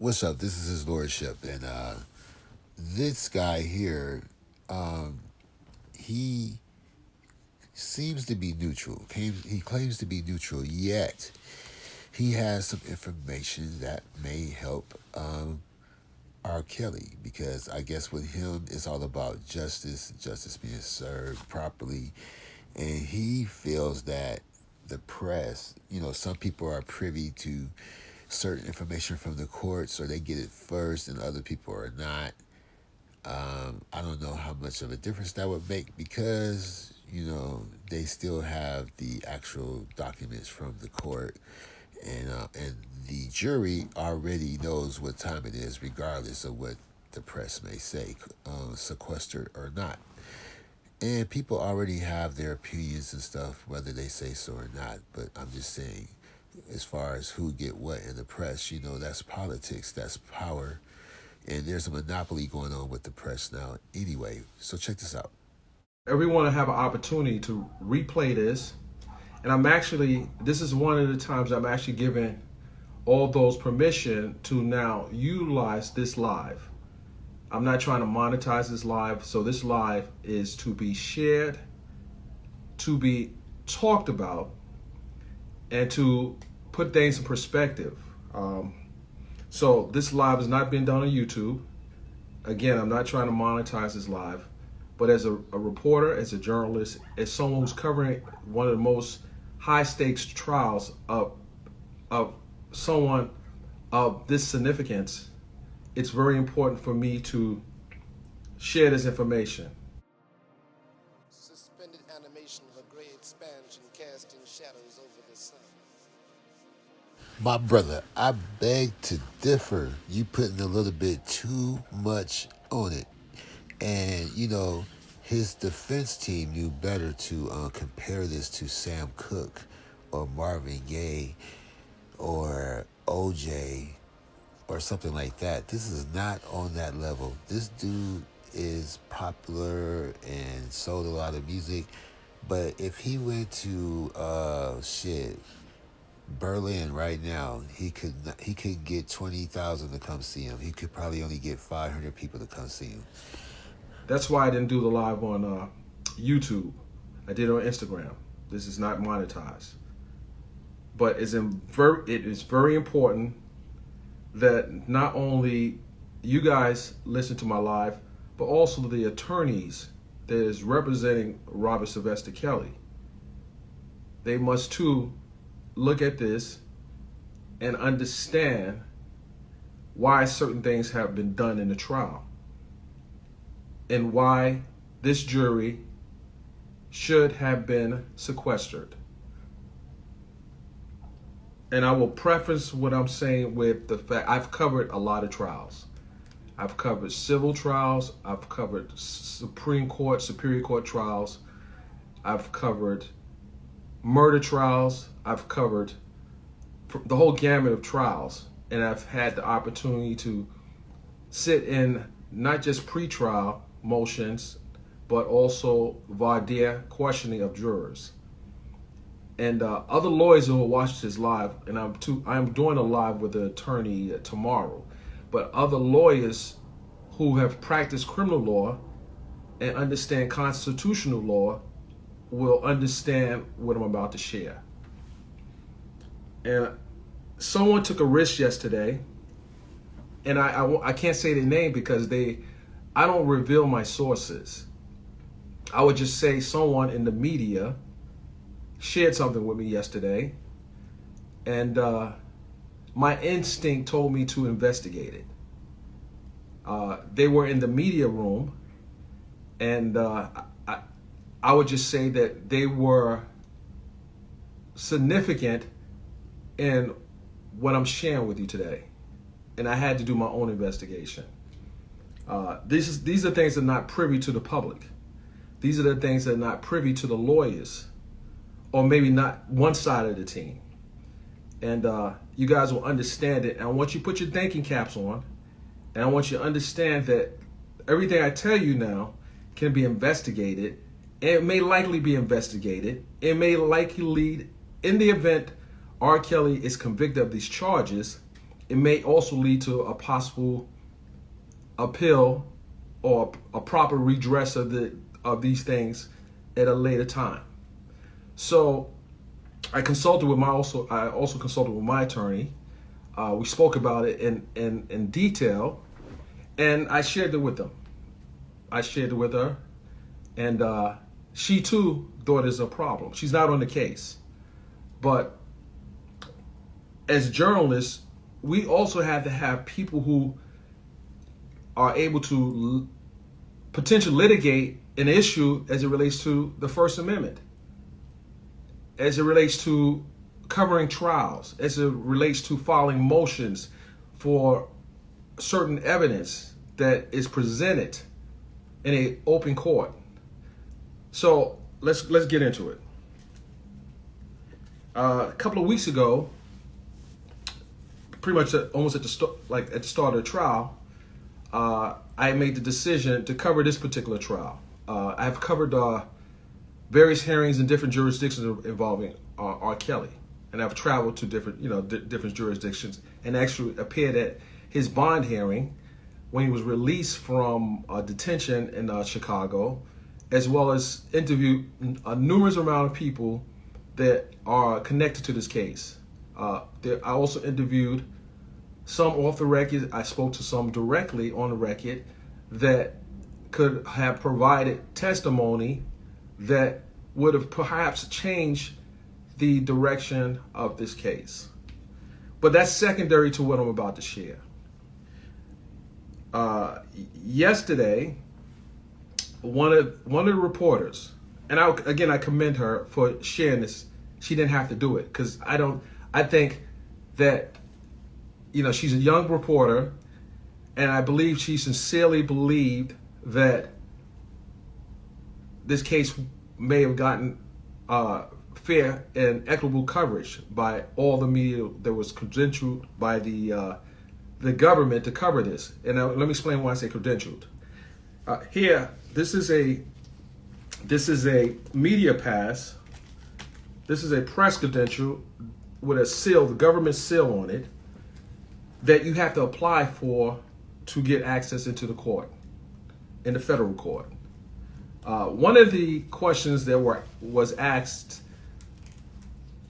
What's up? This is his lordship, and this guy here, um, he seems to be neutral. He claims to be neutral, yet he has some information that may help R. Kelly, because I guess with him it's all about justice being served properly, and he feels that the press, some people are privy to certain information from the courts, or they get it first, and other people are not. I don't know how much of a difference that would make because they still have the actual documents from the court, and the jury already knows what time it is, regardless of what the press may say, sequestered or not. And people already have their opinions and stuff, whether they say so or not. But I'm just saying, as far as who get what in the press, that's politics, that's power, and there's a monopoly going on with the press now anyway. So check this out. Everyone will have an opportunity to replay this. And this is one of the times I'm actually giving all those permission to now utilize this live. I'm not trying to monetize this live. So this live is to be shared, to be talked about, and to put things in perspective. So this live is not being done on YouTube. Again, I'm not trying to monetize this live, but as a reporter, as a journalist, as someone who's covering one of the most high stakes trials of someone of this significance, it's very important for me to share this information. Suspended animation of a gray expansion casting shadows over the sun. My brother, I beg to differ. You putting a little bit too much on it. And, his defense team knew better to compare this to Sam Cooke or Marvin Gaye or OJ or something like that. This is not on that level. This dude is popular and sold a lot of music. But if he went to, Berlin right now, he could get 20,000 to come see him. He could probably only get 500 people to come see him. That's why I didn't do the live on YouTube. I did it on Instagram. This is not monetized. But it is very important that not only you guys listen to my live, but also the attorneys that is representing Robert Sylvester Kelly. They must too look at this and understand why certain things have been done in the trial and why this jury should have been sequestered. And I will preface what I'm saying with the fact I've covered a lot of trials. I've covered civil trials. I've covered Supreme Court, Superior Court trials. I've covered murder trials. I've covered the whole gamut of trials. And I've had the opportunity to sit in not just pre-trial motions, but also voir dire questioning of jurors. And other lawyers who will watch this live, and I'm doing a live with an attorney tomorrow, but other lawyers who have practiced criminal law and understand constitutional law will understand what I'm about to share. And someone took a risk yesterday, and I can't say their name because I don't reveal my sources. I would just say someone in the media shared something with me yesterday, and my instinct told me to investigate it. They were in the media room, and I would just say that they were significant in what I'm sharing with you today, and I had to do my own investigation. These are things that are not privy to the public. These are the things that are not privy to the lawyers, or maybe not one side of the team. And you guys will understand it. And I want you to put your thinking caps on, and I want you to understand that everything I tell you now can be investigated. It may likely be investigated. It may likely lead, in the event R. Kelly is convicted of these charges, it may also lead to a possible appeal or a proper redress of these things at a later time. So I also consulted with my attorney. We spoke about it in detail, and I shared it with them. I shared it with her, and she too thought it's a problem. She's not on the case, but as journalists, we also have to have people who are able to potentially litigate an issue as it relates to the First Amendment, as it relates to covering trials, as it relates to filing motions for certain evidence that is presented in an open court. So let's get into it. A couple of weeks ago, pretty much almost at the start of the trial, I made the decision to cover this particular trial. I've covered various hearings in different jurisdictions involving R. Kelly, and I've traveled to different jurisdictions and actually appeared at his bond hearing when he was released from detention in Chicago, as well as interviewed a numerous amount of people that are connected to this case. I also interviewed some off the record. I spoke to some directly on the record that could have provided testimony that would have perhaps changed the direction of this case. But that's secondary to what I'm about to share. Yesterday, one of the reporters, and I commend her for sharing this. She didn't have to do it because I think that she's a young reporter, and I believe she sincerely believed that this case may have gotten fair and equitable coverage by all the media that was credentialed by the government to cover this. And let me explain why I say credentialed. Here, this is a media pass. This is a press credential with a seal, the government seal on it, that you have to apply for to get access into the court, in the federal court. One of the questions that was asked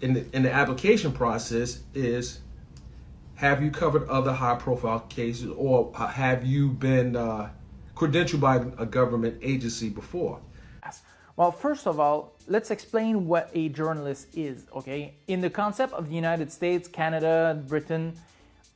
in the application process is, have you covered other high-profile cases, or have you been credentialed by a government agency before? Well, first of all, let's explain what a journalist is, okay? In the concept of the United States, Canada, Britain,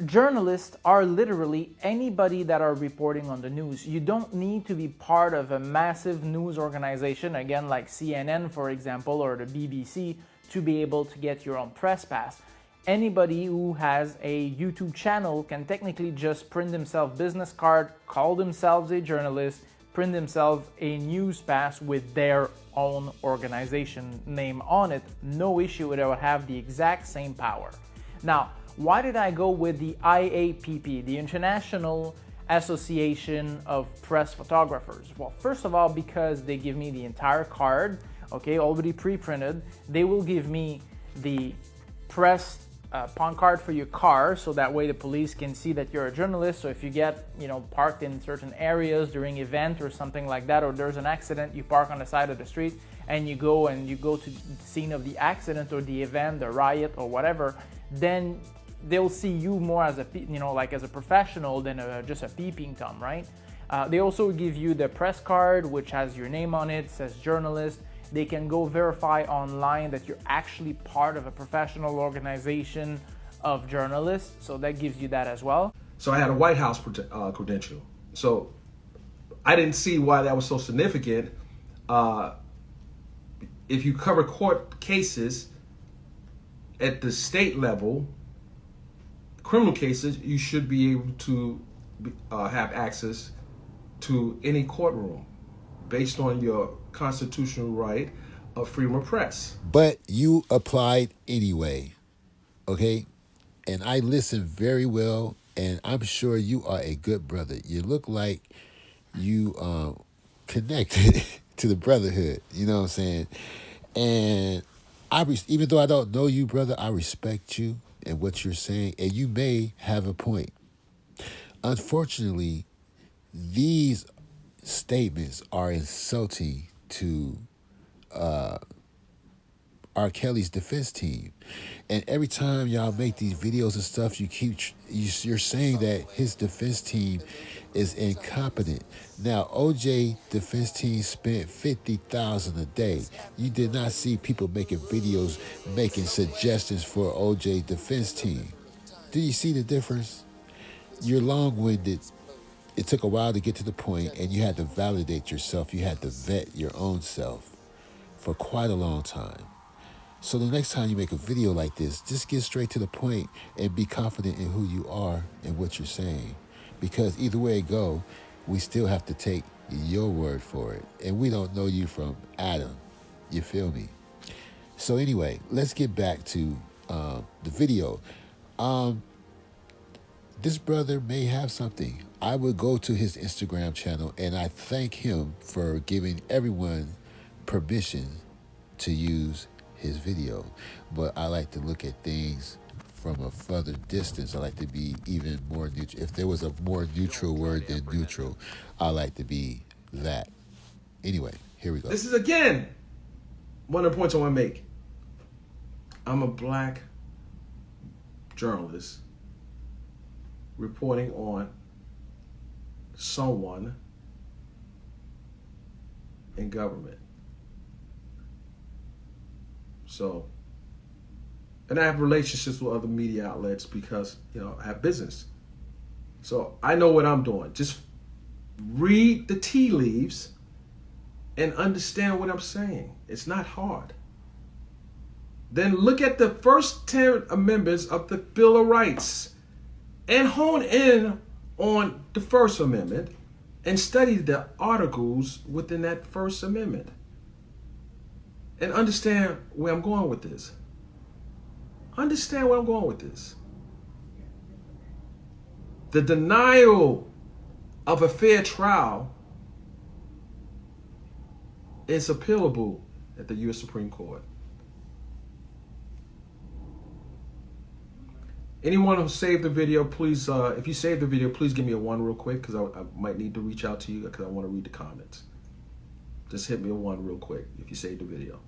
journalists are literally anybody that are reporting on the news. You don't need to be part of a massive news organization, again, like CNN, for example, or the BBC, to be able to get your own press pass. Anybody who has a YouTube channel can technically just print themselves a business card, call themselves a journalist, print themselves a news pass with their own organization name on it. No issue, it will have the exact same power. Now, why did I go with the IAPP, the International Association of Press Photographers? Well, first of all, because they give me the entire card, okay, already pre-printed. They will give me the press pawn card for your car, so that way the police can see that you're a journalist. So if you get, parked in certain areas during event or something like that, or there's an accident, you park on the side of the street and you go to the scene of the accident or the event, the riot or whatever, then they'll see you more as as a professional than just a peeping Tom, right? They also give you the press card, which has your name on it, says journalist. They can go verify online that you're actually part of a professional organization of journalists, so that gives you that as well. So I had a White House credential. So I didn't see why that was so significant. If you cover court cases at the state level, criminal cases, you should be able to have access to any courtroom based on your constitutional right of freedom of press. But you applied anyway, okay? And I listened very well, and I'm sure you are a good brother. You look like you connected to the brotherhood, you know what I'm saying? And even though I don't know you, brother, I respect you, and what you're saying, and you may have a point. Unfortunately, these statements are insulting to R. Kelly's defense team. And every time y'all make these videos and stuff, you're saying that his defense team is incompetent. Now, OJ defense team spent $50,000 a day. You did not see people making videos making suggestions for OJ defense team. Do you see the difference? You're long-winded. It took a while to get to the point, and you had to validate yourself. You had to vet your own self for quite a long time. So the next time you make a video like this, just get straight to the point and be confident in who you are and what you're saying. Because either way it go, we still have to take your word for it. And we don't know you from Adam. You feel me? So anyway, let's get back to the video. This brother may have something. I would go to his Instagram channel, and I thank him for giving everyone permission to use his video. But I like to look at things from a further distance. I like to be even more neutral. If there was a more neutral word than neutral, I like to be that. Anyway, here we go. This is, again, one of the points I want to make. I'm a black journalist reporting on someone in government. So, and I have relationships with other media outlets because, I have business. So I know what I'm doing. Just read the tea leaves and understand what I'm saying. It's not hard. Then look at the first 10 amendments of the Bill of Rights and hone in on the First Amendment and study the articles within that First Amendment. And understand where I'm going with this. Understand where I'm going with this. The denial of a fair trial is appealable at the U.S. Supreme Court. Anyone who saved the video, please, if you saved the video, please give me a 1 real quick, because I might need to reach out to you because I want to read the comments. Just hit me a 1 real quick if you saved the video.